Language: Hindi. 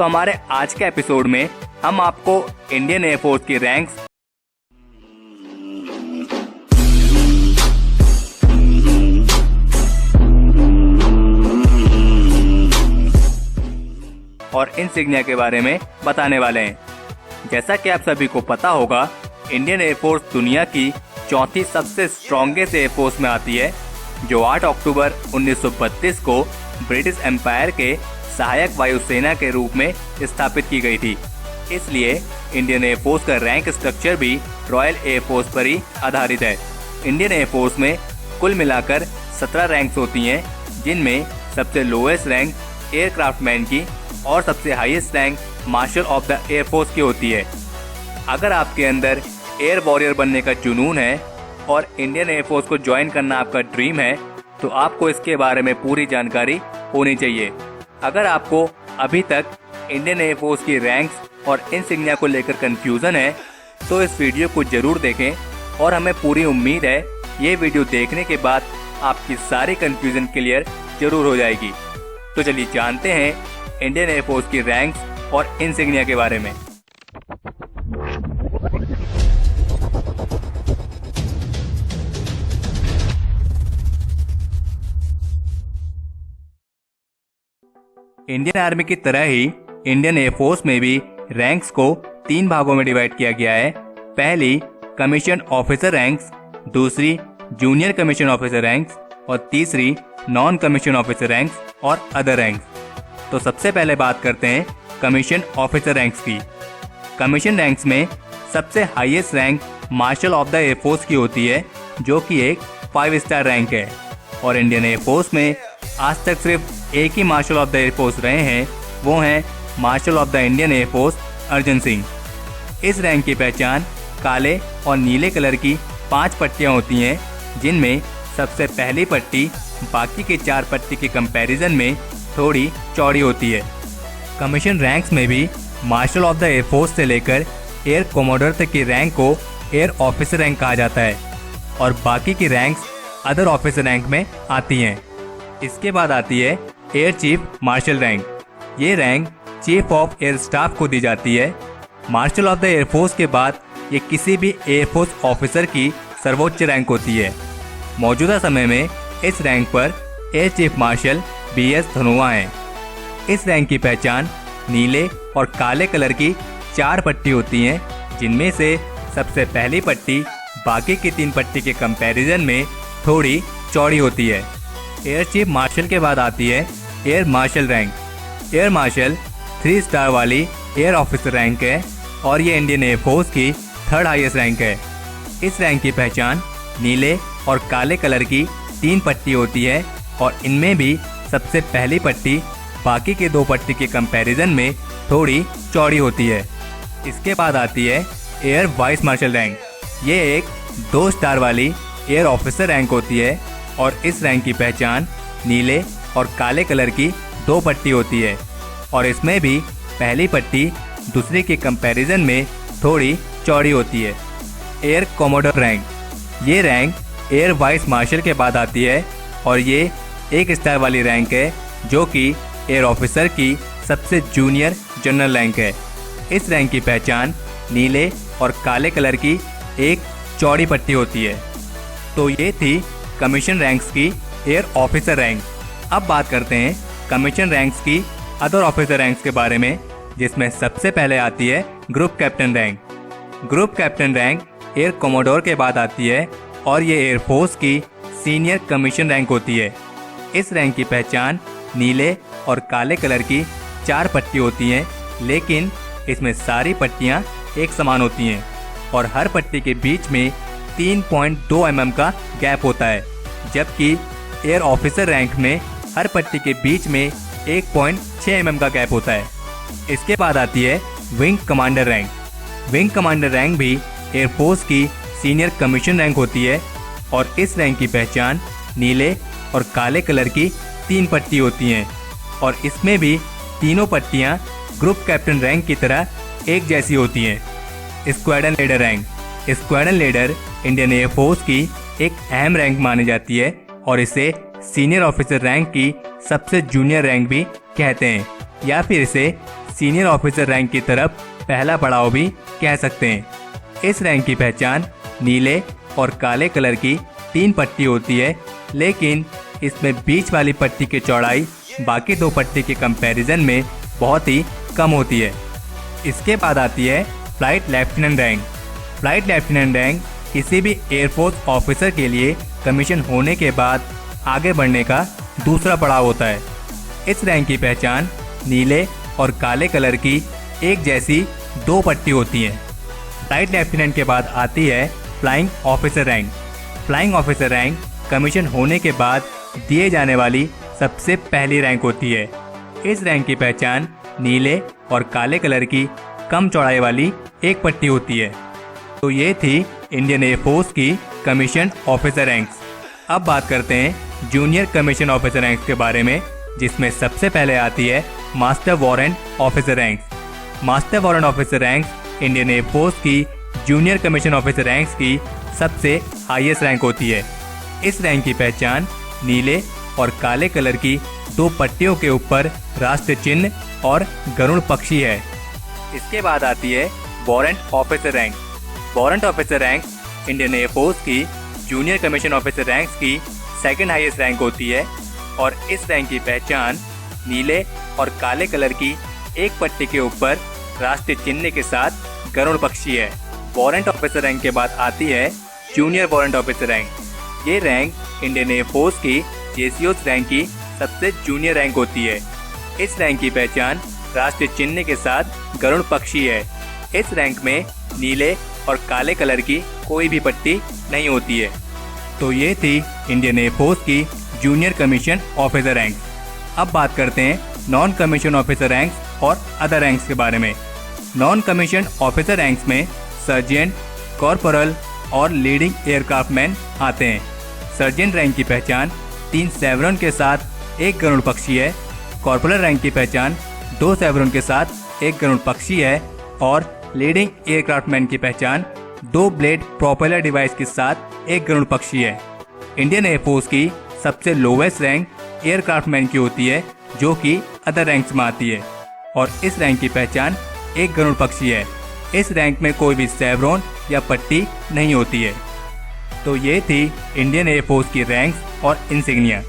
तो हमारे आज के एपिसोड में हम आपको इंडियन एयरफोर्स की रैंक्स और इंसिग्निया के बारे में बताने वाले हैं। जैसा कि आप सभी को पता होगा, इंडियन एयरफोर्स दुनिया की चौथी सबसे स्ट्रॉन्गेस्ट एयरफोर्स में आती है, जो 8 अक्टूबर 1932 को ब्रिटिश एम्पायर के सहायक वायुसेना के रूप में स्थापित की गई थी। इसलिए इंडियन एयरफोर्स का रैंक स्ट्रक्चर भी रॉयल एयरफोर्स पर ही आधारित है। इंडियन एयरफोर्स में कुल मिलाकर 17 रैंक्स होती हैं, जिनमें सबसे लोएस्ट रैंक एयरक्राफ्टमैन की और सबसे highest rank martial of the air force की होती है। अगर आपके अंदर एयर वॉरियर बनने का जुनून है और इंडियन एयरफोर्स को ज्वाइन करना आपका ड्रीम है, तो आपको इसके बारे में पूरी जानकारी होनी चाहिए। अगर आपको अभी तक इंडियन एयरफोर्स की रैंक्स और इंसिग्निया को लेकर कंफ्यूजन है, तो इस वीडियो को जरूर देखें और हमें पूरी उम्मीद है ये वीडियो देखने के बाद आपकी सारी कंफ्यूजन क्लियर जरूर हो जाएगी। तो चलिए जानते हैं इंडियन एयरफोर्स की रैंक्स और इंसिग्निया के बारे में। इंडियन आर्मी की तरह ही इंडियन एयरफोर्स में भी रैंक्स को 3 भागों में डिवाइड किया गया है। पहली कमीशन ऑफिसर रैंक्स, दूसरी जूनियर कमीशन ऑफिसर रैंक्स और तीसरी नॉन कमीशन ऑफिसर रैंक्स और अदर रैंक्स। तो सबसे पहले बात करते हैं कमीशन ऑफिसर रैंक्स की। कमीशन रैंक्स में सबसे highest rank martial of the air force की होती है, जो कि एक 5 स्टार रैंक है। और इंडियन एयरफोर्स में आज तक सिर्फ एक ही मार्शल ऑफ द एयरफोर्स रहे हैं, वो हैं marshal of the Indian air force Arjan Singh. इस रैंक की पहचान काले और नीले कलर की 5 पट्टियाँ होती हैं, जिनमें सबसे पहली पट्टी बाकी के 4 पट्टी के कंपैरिजन में थोड़ी चौड़ी होती है। कमीशन रैंक्स में भी मार्शल ऑफ द एयरफोर्स से लेकर एयर कोमोडोर तक की रैंक को एयर ऑफिसर रैंक कहा जाता है और बाकी की रैंक्स अदर ऑफिसर रैंक में आती हैं। इसके बाद आती है एयर चीफ मार्शल रैंक। ये rank chief of air staff को दी जाती है। मार्शल ऑफ द एयरफोर्स के बाद ये किसी भी एयरफोर्स ऑफिसर की सर्वोच्च रैंक होती है। मौजूदा समय में इस रैंक पर air chief marshal BS Dhanoa हैं। इस रैंक की पहचान नीले और काले कलर की 4 पट्टी होती हैं, जिनमें से सबसे पहली पट्टी बाकी की 3 पट्टी के कंपैरिजन में थोड़ी चौड़ी होती है। एयर चीफ मार्शल के बाद आती है air marshal rank. Air marshal 3 star वाली एयर ऑफिसर रैंक है और ये इंडियन एयरफोर्स की 3rd हाईएस्ट रैंक है। इस रैंक की पहचान नीले और काले कलर की 3 पट्टी होती है और इनमें भी सबसे पहली पट्टी बाकी के 2 पट्टी के कंपैरिजन में थोड़ी चौड़ी होती है। इसके बाद आती है एयर वाइस मार्शल रैंक। ये एक 2 स्टार वाली एयर ऑफिसर रैंक होती है और इस रैंक की पहचान नीले और काले कलर की 2 पट्टी होती है और इसमें भी पहली पट्टी दूसरे के कंपैरिजन में थोड़ी चौड़ी होती है। Air commodore rank. ये रैंक एयर वाइस मार्शल के बाद आती है और ये 1 स्टार वाली रैंक है, जो कि एयर ऑफिसर की सबसे जूनियर जनरल रैंक है। इस रैंक की पहचान नीले और काले कलर की एक चौड़ी पट्टी होती है। तो ये थी कमीशन रैंक्स की एयर ऑफिसर रैंक। अब बात करते हैं कमीशन रैंक्स की अदर ऑफिसर रैंक्स के बारे में, जिसमें सबसे पहले आती है group captain rank. Group captain rank air commodore के बाद आती है और ये एयरफोर्स की सीनियर कमीशन रैंक होती है। इस रैंक की पहचान नीले और काले कलर की 4 पट्टी होती हैं, लेकिन इसमें सारी पट्टियाँ एक समान होती हैं और हर पट्टी के बीच में 3.2 mm का गैप होता है, जबकि एयर ऑफिसर रैंक में हर पट्टी के बीच में 1.6 mm का गैप होता है। इसके बाद आती है wing commander rank. Wing commander rank भी एयरफोर्स की सीनियर कमीशन रैंक होती है और इस रैंक की पहचान नीले और काले कलर की 3 पट्टी होती हैं और इसमें भी तीनों पट्टियां ग्रुप कैप्टन रैंक की तरह एक जैसी होती हैं। Squadron leader rank. Squadron leader Indian air force की एक अहम रैंक मानी जाती है और इसे सीनियर ऑफिसर रैंक की सबसे जूनियर रैंक भी कहते हैं या फिर इसे सीनियर ऑफिसर रैंक की तरफ पहला पड़ाव भी कह सकते हैं। इस रैंक की पहचान नीले और काले कलर की 3 पट्टी होती है, लेकिन इसमें बीच वाली पट्टी की चौड़ाई बाकी 2 पट्टी के कंपैरिजन में बहुत ही कम होती है। इसके बाद आती है flight lieutenant rank. Flight lieutenant rank किसी भी एयरफोर्स ऑफिसर के लिए कमीशन होने के बाद आगे बढ़ने का दूसरा पड़ाव होता है। इस रैंक की पहचान नीले और काले कलर की एक जैसी 2 पट्टी होती हैं। फ्लाइट लेफ्टिनेंट के बाद आती है flying officer rank. Flying officer rank commission होने के बाद दिए जाने वाली सबसे पहली रैंक होती है। इस रैंक की पहचान नीले और काले कलर की कम चौड़ाई वाली एक पट्टी होती है। तो ये थी इंडियन एयरफोर्स की कमीशन ऑफिसर रैंक्स। अब बात करते हैं जूनियर कमीशन ऑफिसर रैंक्स के बारे में, जिसमें सबसे पहले आती है master warrant officer ranks. Master warrant officer ranks Indian air force की जूनियर कमीशन ऑफिसर रैंक्स की सबसे हाईएस्ट रैंक होती है। इस रैंक की पहचान नीले और काले कलर की 2 पट्टियों के ऊपर राष्ट्र चिन्ह और गरुड़ पक्षी है। इसके बाद आती है warrant officer rank. Warrant officer rank Indian air force की जूनियर कमीशन ऑफिसर रैंक्स की सेकंड हाईएस्ट रैंक होती है और इस रैंक की पहचान नीले और काले कलर की एक पट्टी के ऊपर राष्ट्रीय चिन्ह के साथ गरुड़ पक्षी है। वारंट ऑफिसर रैंक के बाद आती है जूनियर वारंट ऑफिसर रैंक। ये रैंक इंडियन एयरफोर्स की जेसीओस रैंक की सबसे जूनियर रैंक होती है। इस रैंक की पहचान राष्ट्रीय चिन्ह के साथ गरुड़ पक्षी है। इस रैंक में नीले और काले कलर की कोई भी पट्टी नहीं होती है। तो ये थी इंडियन एयरफोर्स की जूनियर कमीशन ऑफिसर रैंक। अब बात करते हैं नॉन कमीशन ऑफिसर रैंक्स और अदर रैंक्स के बारे में। नॉन कमीशन ऑफिसर रैंक्स में सर्जेंट, कॉर्पोरल और लीडिंग एयरक्राफ्टमैन आते हैं। सर्जेंट रैंक की पहचान 3 सेवरन के साथ 1 गरुड़ पक्षी है। कॉर्पोरल रैंक की पहचान 2 सेवरन के साथ 1 गरुड़ पक्षी है और लीडिंग एयरक्राफ्टमैन की पहचान 2 ब्लेड प्रोपेलर डिवाइस के साथ 1 गरुड़ पक्षी है। इंडियन एयरफोर्स की सबसे लोवेस्ट रैंक एयरक्राफ्टमैन की होती है, जो कि अदर रैंक्स में आती है और इस रैंक की पहचान 1 गरुड़ पक्षी है। इस रैंक में कोई भी सेवरन या पट्टी नहीं होती है। तो ये थी इंडियन एयरफोर्स की रैंक्स और इंसिग्निया।